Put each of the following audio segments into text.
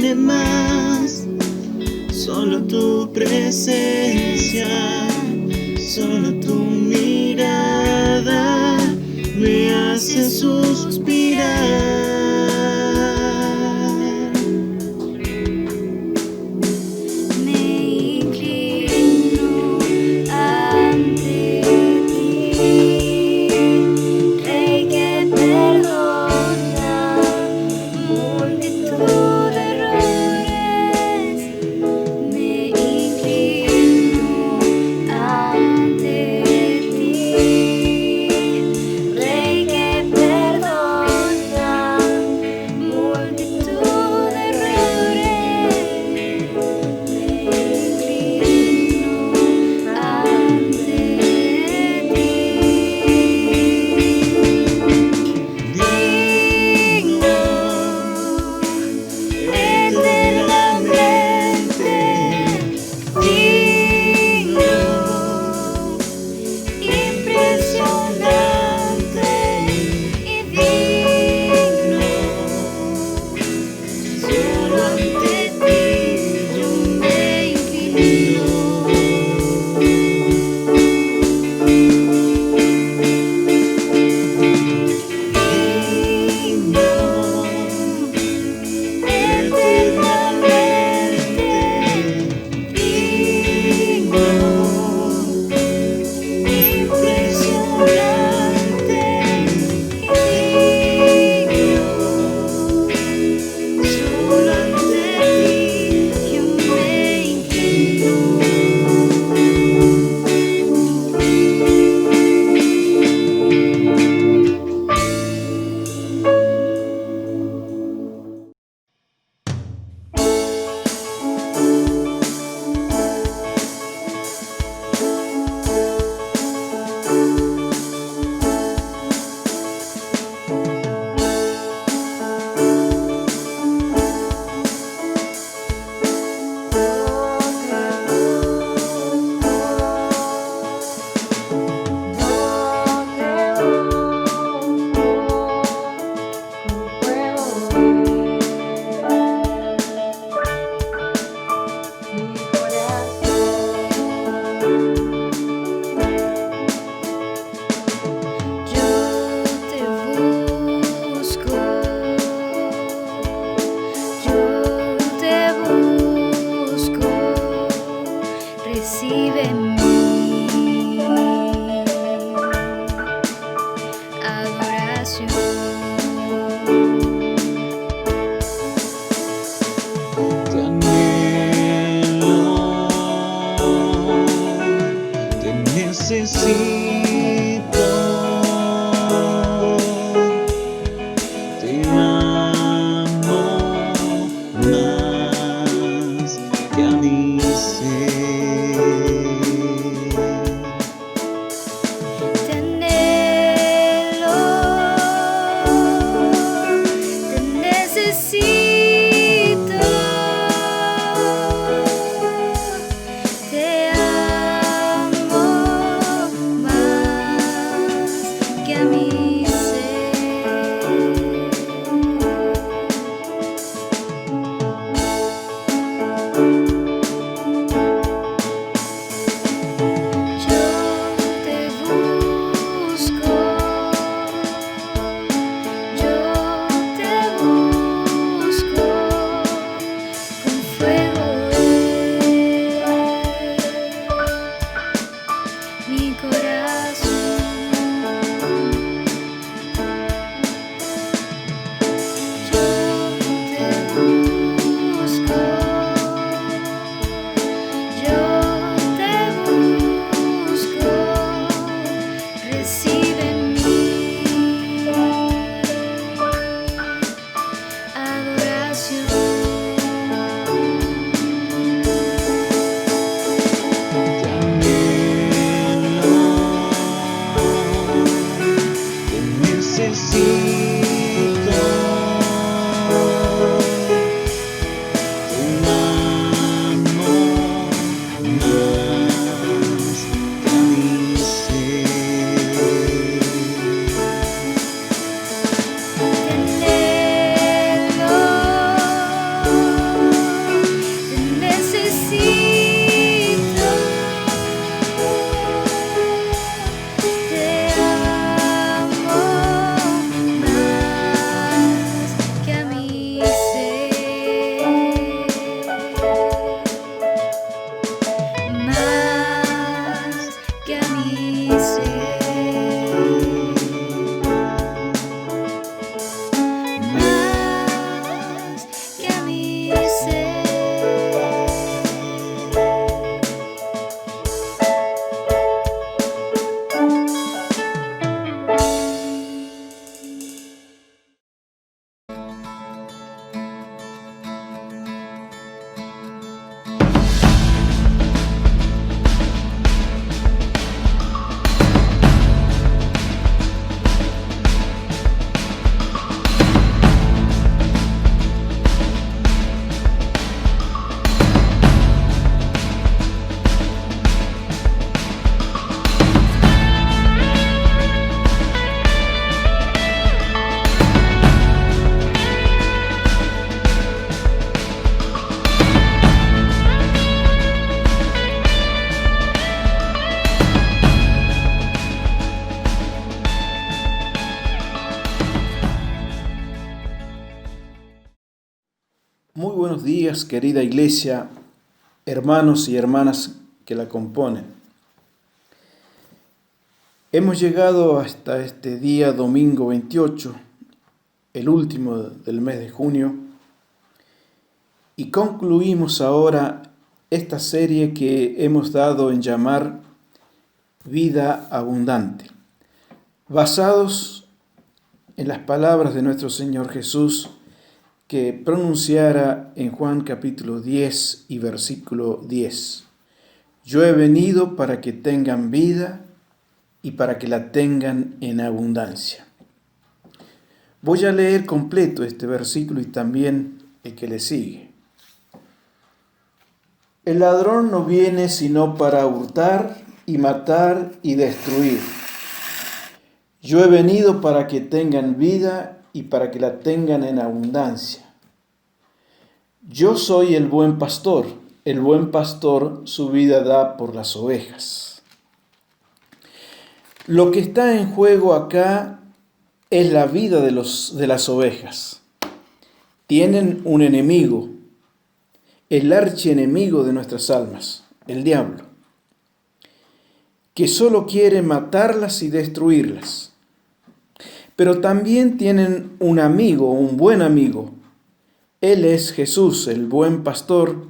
vale más. Solo tu presencia, solo tu mirada me hace suspirar. Muy buenos días, querida iglesia, hermanos y hermanas que la componen. Hemos llegado hasta este día domingo 28, el último del mes de junio, y concluimos ahora esta serie que hemos dado en llamar Vida Abundante, basados en las palabras de nuestro Señor Jesús, que pronunciara en Juan capítulo 10 y versículo 10. Yo he venido para que tengan vida y para que la tengan en abundancia. Voy a leer completo este versículo y también el que le sigue. El ladrón no viene sino para hurtar y matar y destruir. Yo he venido para que tengan vida y para que la tengan en abundancia. Yo soy el buen pastor su vida da por las ovejas. Lo que está en juego acá es la vida de las ovejas. Tienen un enemigo, el archienemigo de nuestras almas, el diablo, que solo quiere matarlas y destruirlas. Pero también tienen un amigo, un buen amigo. Él es Jesús, el buen pastor,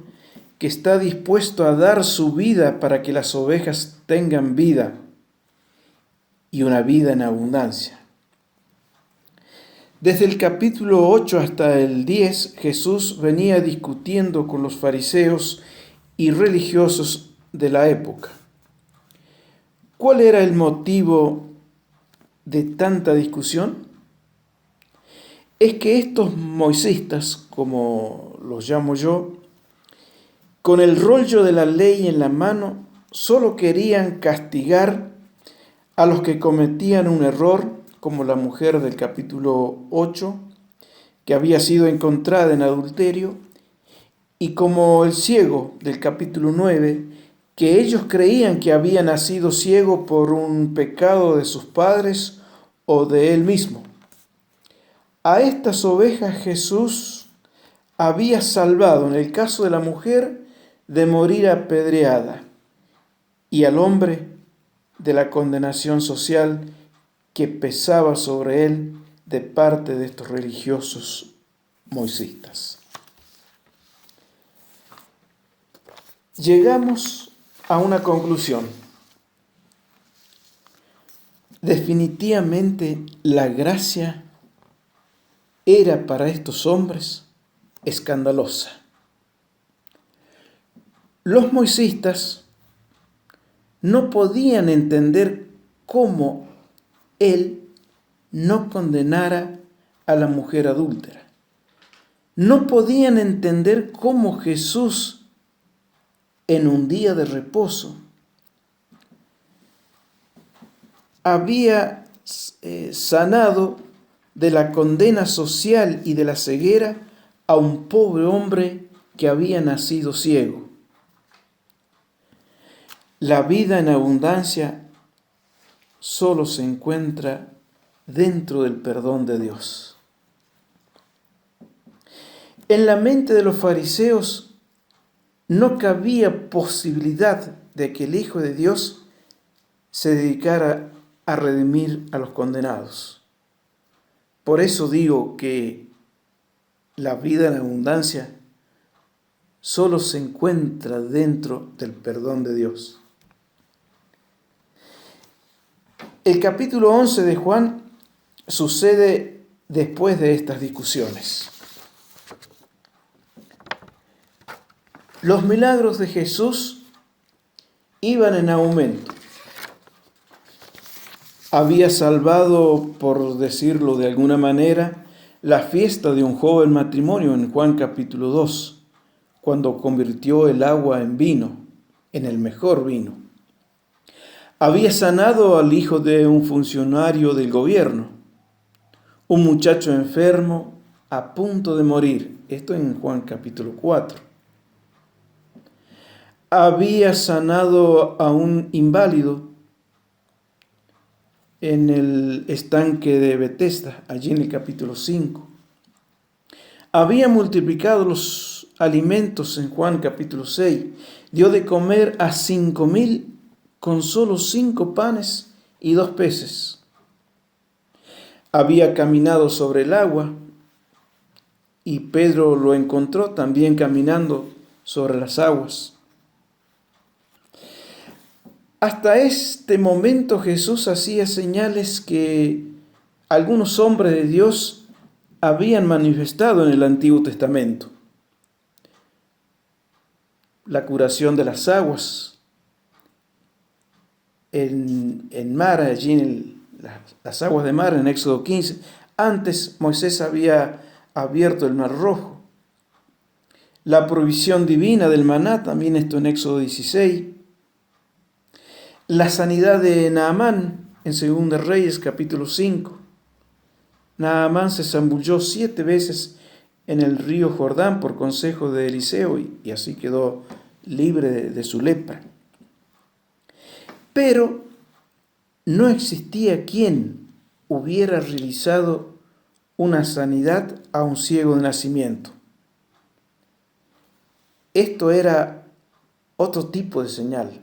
que está dispuesto a dar su vida para que las ovejas tengan vida y una vida en abundancia. Desde el capítulo 8 hasta el 10, Jesús venía discutiendo con los fariseos y religiosos de la época. ¿Cuál era el motivo de tanta discusión? Es que estos moisistas, como los llamo yo, con el rollo de la ley en la mano, solo querían castigar a los que cometían un error, como la mujer del capítulo 8, que había sido encontrada en adulterio, y como el ciego del capítulo 9, que ellos creían que había nacido ciego por un pecado de sus padres o de él mismo. A estas ovejas Jesús había salvado, en el caso de la mujer, de morir apedreada, y al hombre de la condenación social que pesaba sobre él de parte de estos religiosos moisistas. Llegamos a una conclusión. Definitivamente la gracia era para estos hombres escandalosa. Los moisistas no podían entender cómo él no condenara a la mujer adúltera. No podían entender cómo Jesús, en un día de reposo, había sanado de la condena social y de la ceguera a un pobre hombre que había nacido ciego. La vida en abundancia solo se encuentra dentro del perdón de Dios. En la mente de los fariseos no cabía posibilidad de que el Hijo de Dios se dedicara a redimir a los condenados. Por eso digo que la vida en abundancia solo se encuentra dentro del perdón de Dios. El capítulo 11 de Juan sucede después de estas discusiones. Los milagros de Jesús iban en aumento. Había salvado, por decirlo de alguna manera, la fiesta de un joven matrimonio en Juan capítulo 2, cuando convirtió el agua en vino, en el mejor vino. Había sanado al hijo de un funcionario del gobierno, un muchacho enfermo a punto de morir. Esto en Juan capítulo 4. Había sanado a un inválido en el estanque de Betesda, allí en el capítulo 5. Había multiplicado los alimentos en Juan capítulo 6. Dio de comer a 5.000 con solo 5 panes y 2 peces. Había caminado sobre el agua y Pedro lo encontró también caminando sobre las aguas. Hasta este momento Jesús hacía señales que algunos hombres de Dios habían manifestado en el Antiguo Testamento. La curación de las aguas en mar, allí en las aguas de mar en Éxodo 15. Antes Moisés había abierto el mar rojo. La provisión divina del maná, también esto en Éxodo 16. La sanidad de Naamán en 2 Reyes capítulo 5. Naamán se zambulló 7 veces en el río Jordán por consejo de Eliseo y así quedó libre de su lepra. Pero no existía quien hubiera realizado una sanidad a un ciego de nacimiento. Esto era otro tipo de señal.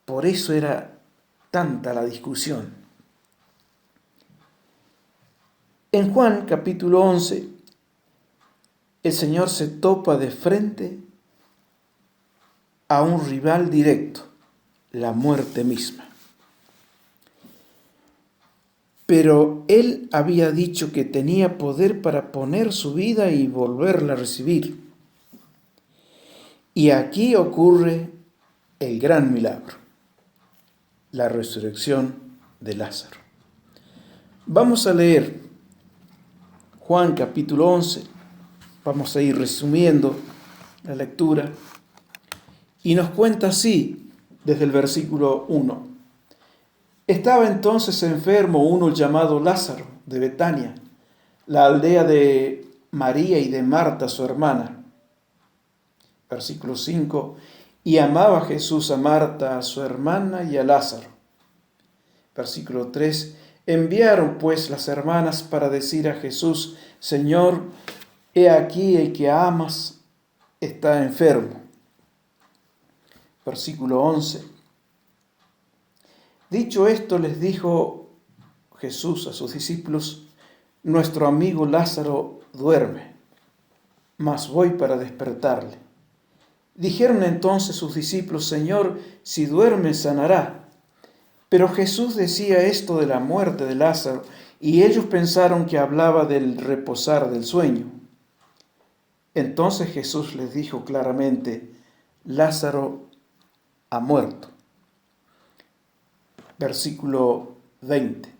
Por eso era tanta la discusión. En Juan capítulo 11, el Señor se topa de frente a un rival directo, la muerte misma. Pero Él había dicho que tenía poder para poner su vida y volverla a recibir. Y aquí ocurre el gran milagro, la resurrección de Lázaro. Vamos a leer Juan capítulo 11, vamos a ir resumiendo la lectura, y nos cuenta así, desde el versículo 1. Estaba entonces enfermo uno llamado Lázaro, de Betania, la aldea de María y de Marta, su hermana. Versículo 5, y amaba Jesús a Marta, a su hermana, y a Lázaro. Versículo 3, enviaron pues las hermanas para decir a Jesús, Señor, he aquí el que amas está enfermo. Versículo 11. Dicho esto, les dijo Jesús a sus discípulos, nuestro amigo Lázaro duerme, mas voy para despertarle. Dijeron entonces sus discípulos, Señor, si duerme sanará. Pero Jesús decía esto de la muerte de Lázaro, y ellos pensaron que hablaba del reposar del sueño. Entonces Jesús les dijo claramente, Lázaro ha muerto. Versículo 20.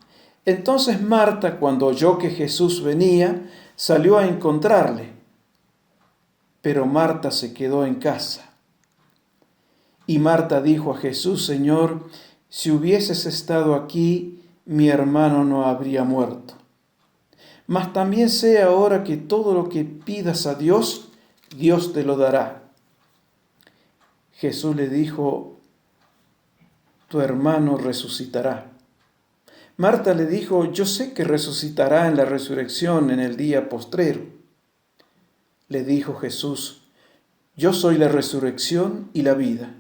Entonces Marta, cuando oyó que Jesús venía, salió a encontrarle, pero Marta se quedó en casa. Y Marta dijo a Jesús, Señor, si hubieses estado aquí, mi hermano no habría muerto. Mas también sé ahora que todo lo que pidas a Dios, Dios te lo dará. Jesús le dijo, tu hermano resucitará. Marta le dijo, yo sé que resucitará en la resurrección en el día postrero. Le dijo Jesús, yo soy la resurrección y la vida.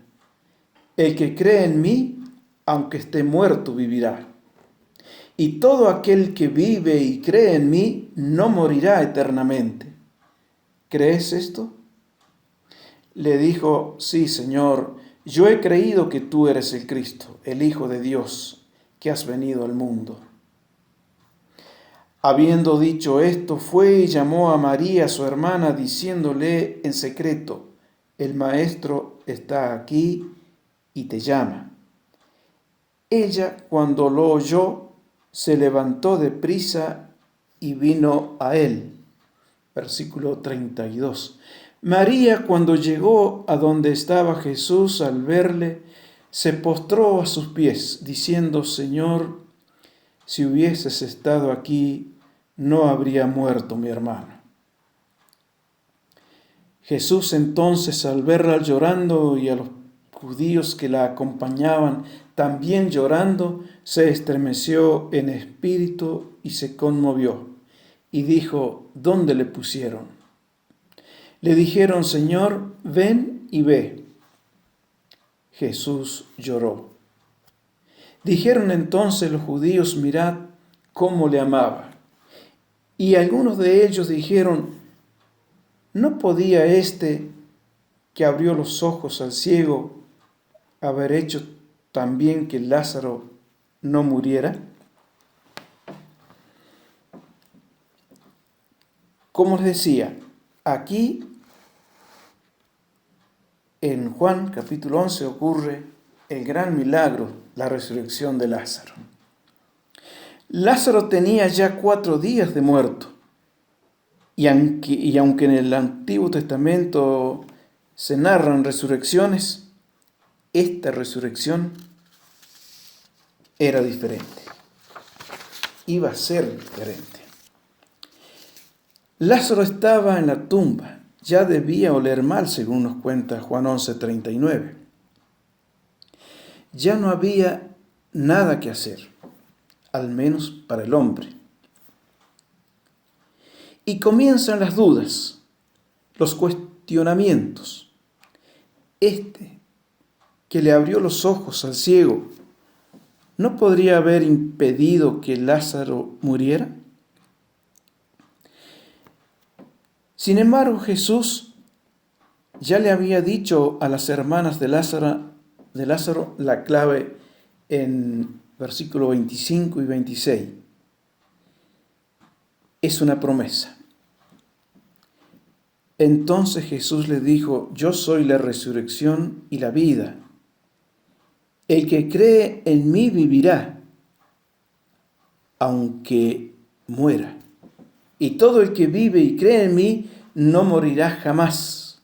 El que cree en mí, aunque esté muerto, vivirá. Y todo aquel que vive y cree en mí, no morirá eternamente. ¿Crees esto? Le dijo, sí, Señor, yo he creído que tú eres el Cristo, el Hijo de Dios, que has venido al mundo. Habiendo dicho esto, fue y llamó a María, su hermana, diciéndole en secreto, el Maestro está aquí y te llama. Ella, cuando lo oyó, se levantó de prisa y vino a él. Versículo 32. María, cuando llegó a donde estaba Jesús, al verle, se postró a sus pies, diciendo, Señor, si hubieses estado aquí, no habría muerto mi hermano. Jesús entonces, al verla llorando y a los judíos que la acompañaban también llorando, se estremeció en espíritu y se conmovió, y dijo: ¿dónde le pusieron? Le dijeron: Señor, ven y ve. Jesús lloró. Dijeron entonces los judíos: mirad cómo le amaba. Y algunos de ellos dijeron: ¿no podía este que abrió los ojos al ciego haber hecho también que Lázaro no muriera? Como les decía, aquí en Juan capítulo 11 ocurre el gran milagro, la resurrección de Lázaro. Lázaro tenía ya 4 días de muerto, y aunque en el Antiguo Testamento se narran resurrecciones, esta resurrección era diferente, iba a ser diferente. Lázaro estaba en la tumba, ya debía oler mal, según nos cuenta Juan 11:39. Ya no había nada que hacer, al menos para el hombre. Y comienzan las dudas, los cuestionamientos. Este que le abrió los ojos al ciego, ¿no podría haber impedido que Lázaro muriera? Sin embargo, Jesús ya le había dicho a las hermanas de Lázaro la clave en versículos 25 y 26. Es una promesa. Entonces Jesús le dijo: yo soy la resurrección y la vida. El que cree en mí vivirá, aunque muera. Y todo el que vive y cree en mí no morirá jamás.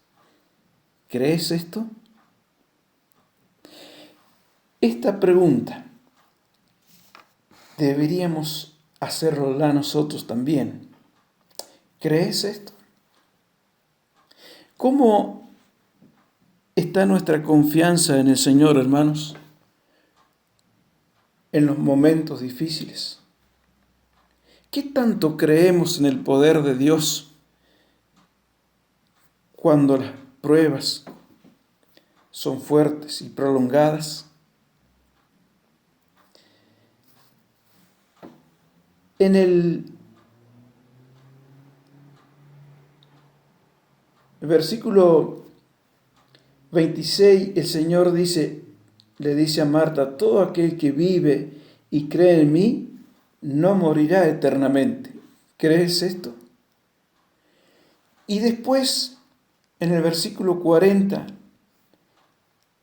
¿Crees esto? Esta pregunta deberíamos hacerla nosotros también. ¿Crees esto? ¿Cómo está nuestra confianza en el Señor, hermanos, en los momentos difíciles? ¿Qué tanto creemos en el poder de Dios cuando las pruebas son fuertes y prolongadas? En el versículo 26, el Señor le dice a Marta: todo aquel que vive y cree en mí no morirá eternamente. ¿Crees esto? Y después, en el versículo 40,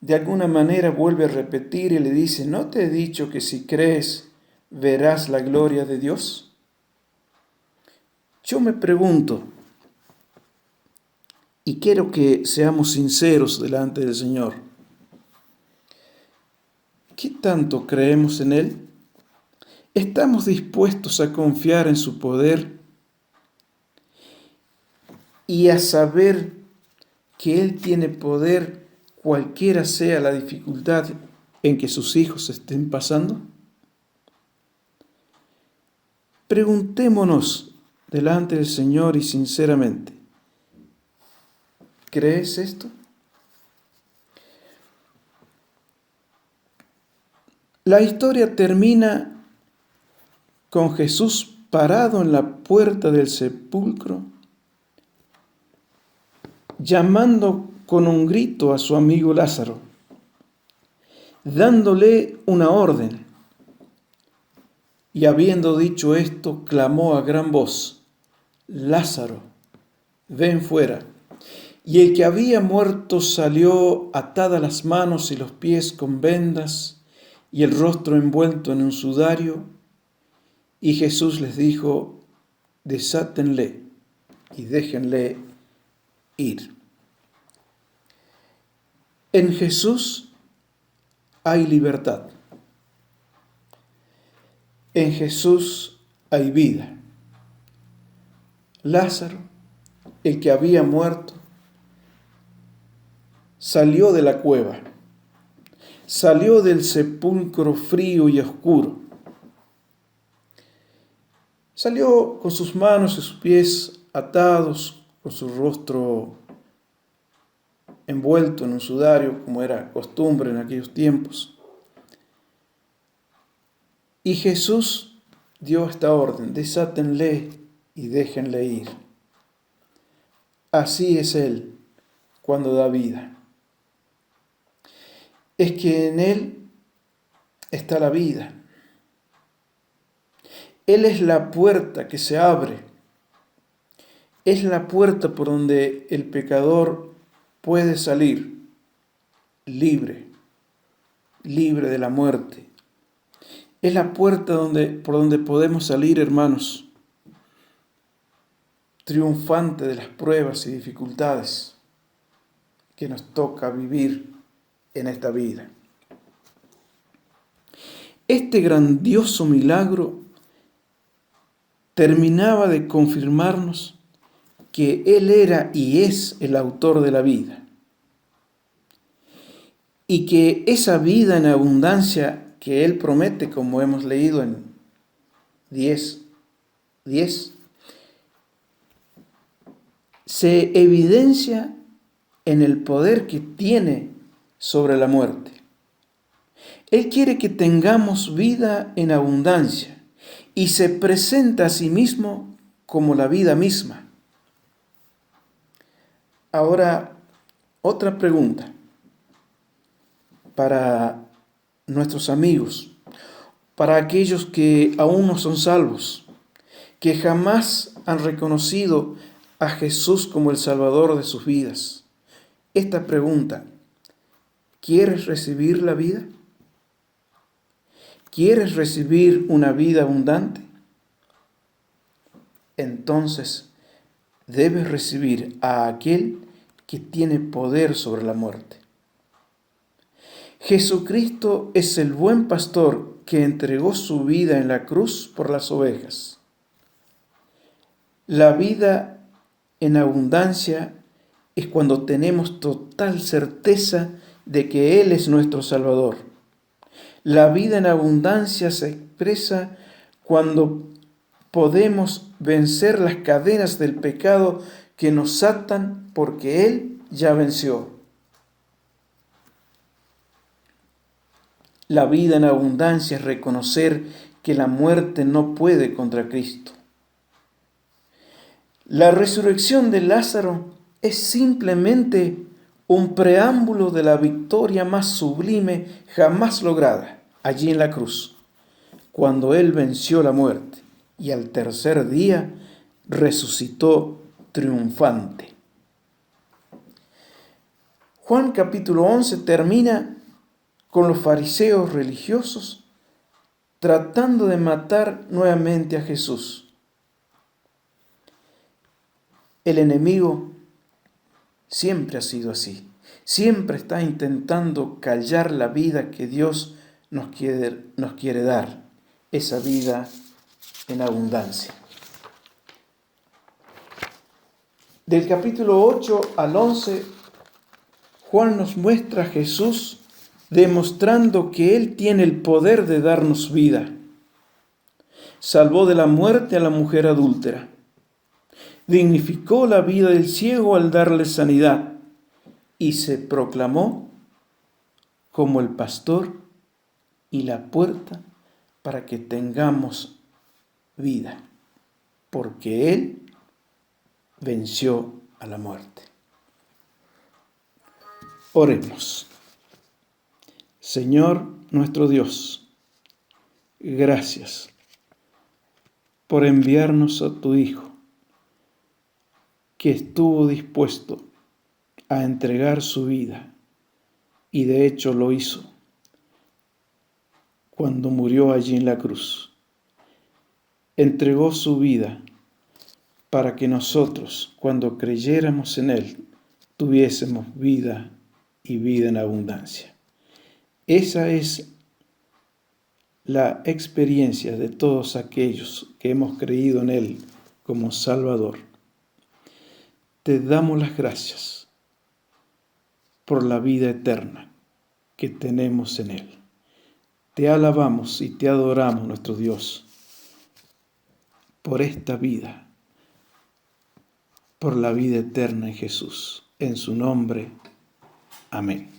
de alguna manera vuelve a repetir y le dice: ¿no te he dicho que si crees verás la gloria de Dios? Yo me pregunto, y quiero que seamos sinceros delante del Señor, ¿qué tanto creemos en Él? ¿Estamos dispuestos a confiar en su poder y a saber que Él tiene poder cualquiera sea la dificultad en que sus hijos estén pasando? Preguntémonos delante del Señor y sinceramente, ¿crees esto? La historia termina con Jesús parado en la puerta del sepulcro, llamando con un grito a su amigo Lázaro, dándole una orden. Y habiendo dicho esto, clamó a gran voz: Lázaro, ven fuera. Y el que había muerto salió, atadas las manos y los pies con vendas y el rostro envuelto en un sudario. Y Jesús les dijo: desátenle y déjenle ir. En Jesús hay libertad. En Jesús hay vida. Lázaro, el que había muerto, salió de la cueva, salió del sepulcro frío y oscuro. Salió con sus manos y sus pies atados, con su rostro envuelto en un sudario, como era costumbre en aquellos tiempos. Y Jesús dio esta orden: desátenle y déjenle ir. Así es Él cuando da vida. Es que en Él está la vida. Él es la puerta que se abre. Es la puerta por donde el pecador puede salir libre, libre de la muerte. Es la puerta por donde podemos salir, hermanos, triunfante de las pruebas y dificultades que nos toca vivir en esta vida. Este grandioso milagro terminaba de confirmarnos que Él era y es el autor de la vida, y que esa vida en abundancia que Él promete, como hemos leído en 10, se evidencia en el poder que tiene sobre la muerte. Él quiere que tengamos vida en abundancia y se presenta a sí mismo como la vida misma. Ahora, otra pregunta para nuestros amigos, para aquellos que aún no son salvos, que jamás han reconocido a Jesús como el Salvador de sus vidas. Esta pregunta: ¿quieres recibir la vida? ¿Quieres recibir una vida abundante? Entonces debes recibir a aquel que tiene poder sobre la muerte. Jesucristo es el buen pastor que entregó su vida en la cruz por las ovejas. La vida en abundancia es cuando tenemos total certeza de que Él es nuestro Salvador. La vida en abundancia se expresa cuando podemos vencer las cadenas del pecado que nos atan, porque Él ya venció. La vida en abundancia es reconocer que la muerte no puede contra Cristo. La resurrección de Lázaro es simplemente un preámbulo de la victoria más sublime jamás lograda allí en la cruz, cuando Él venció la muerte y al tercer día resucitó triunfante. Juan capítulo 11 termina con los fariseos religiosos tratando de matar nuevamente a Jesús. El enemigo siempre ha sido así. Siempre está intentando callar la vida que Dios nos quiere dar, esa vida en abundancia. Del capítulo 8 al 11, Juan nos muestra a Jesús demostrando que Él tiene el poder de darnos vida. Salvó de la muerte a la mujer adúltera. Dignificó la vida del ciego al darle sanidad y se proclamó como el pastor y la puerta para que tengamos vida, porque Él venció a la muerte. Oremos. Señor nuestro Dios, gracias por enviarnos a tu Hijo, que estuvo dispuesto a entregar su vida, y de hecho lo hizo cuando murió allí en la cruz. Entregó su vida para que nosotros, cuando creyéramos en Él, tuviésemos vida y vida en abundancia. Esa es la experiencia de todos aquellos que hemos creído en Él como Salvador. Te damos las gracias por la vida eterna que tenemos en Él. Te alabamos y te adoramos, nuestro Dios, por esta vida, por la vida eterna en Jesús. En su nombre, amén.